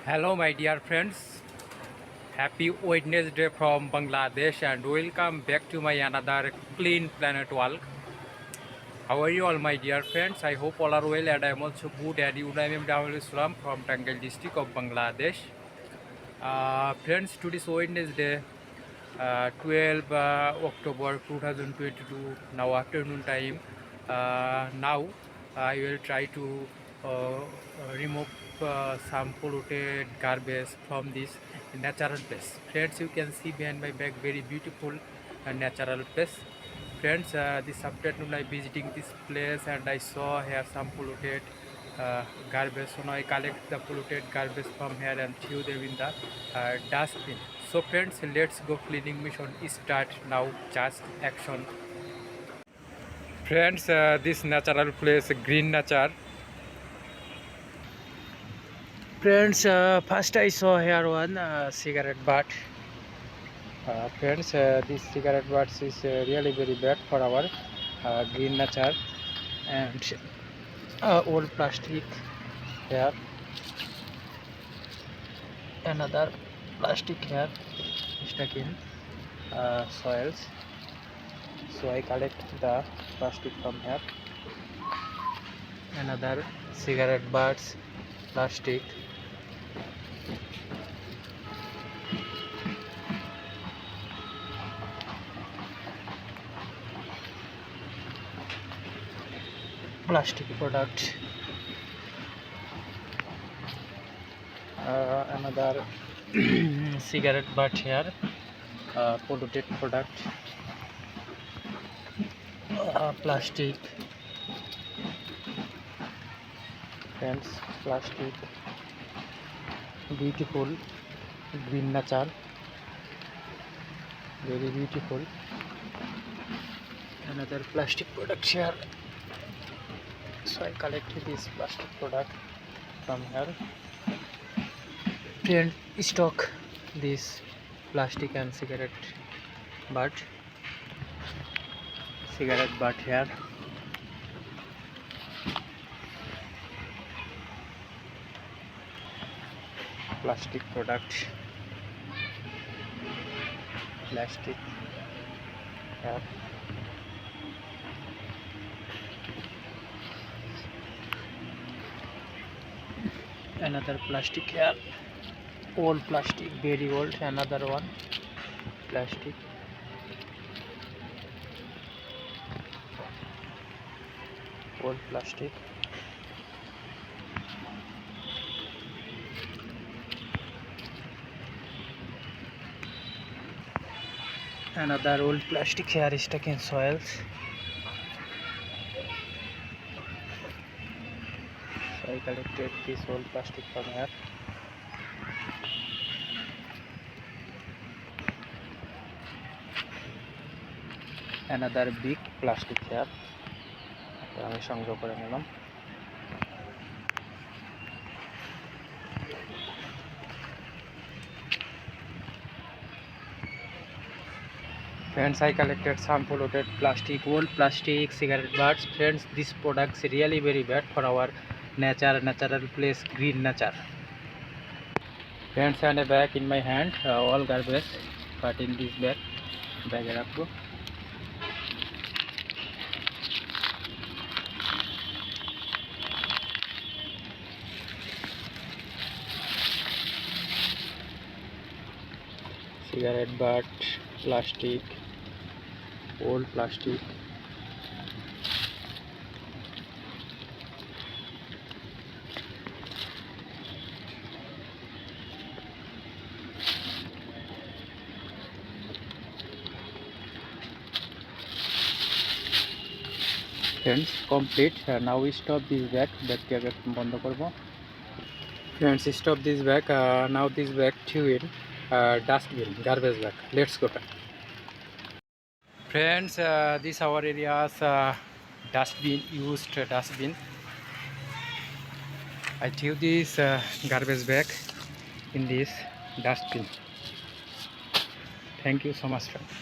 Hello, my dear friends. Happy Wednesday from Bangladesh, and welcome back to my another Clean Planet walk. How are you all, my dear friends? I hope all are well, and I am also good. And you, I am Damul Islam from Tangal district of Bangladesh. Friends, today's Wednesday, 12 October 2022. Now afternoon time. Now I will try to remove some polluted garbage from this natural place. Friends, you can see behind my back very beautiful natural place. Friends, this afternoon I visiting this place and I saw here some polluted garbage. So now I collect the polluted garbage from here and throw them in the dustbin. So friends, let's go cleaning mission start now. Just action. Friends, this natural place, green nature. Friends, first I saw here one cigarette butt. Friends, this cigarette butts is really very bad for our green nature, and old plastic here, another plastic here stuck in soils. So I collect the plastic from here, another cigarette butts, plastic. Plastic product, another cigarette butt here, polluted product, plastic. Friends, plastic, beautiful green nature, very beautiful. Another plastic product here. So I collected this plastic product from here. And stock this plastic and cigarette butt here. Plastic product, plastic here. Another plastic here, old plastic, very old. Another one, plastic, old plastic. Another old plastic here is stuck in soils. So I collected this old plastic from here. Another big plastic here. আমি সংগ্রহ করে নিলাম। Friends, I collected some polluted plastic, old plastic, cigarette butts. Friends, this product is really very bad for our nature, natural place, green nature. Friends, and a bag in my hand, all garbage, but in this bag রাখবো। Cigarette butt, plastic, old plastic. Friends, complete. Now we stop this bag. Bagকে আগে বন্ধ করব। Friends, stop this bag. Now this bag threw in dustbin, garbage bag. Let's go. Friends, this our area's dustbin, used dustbin. I threw this garbage bag in this dustbin. Thank you so much, friends.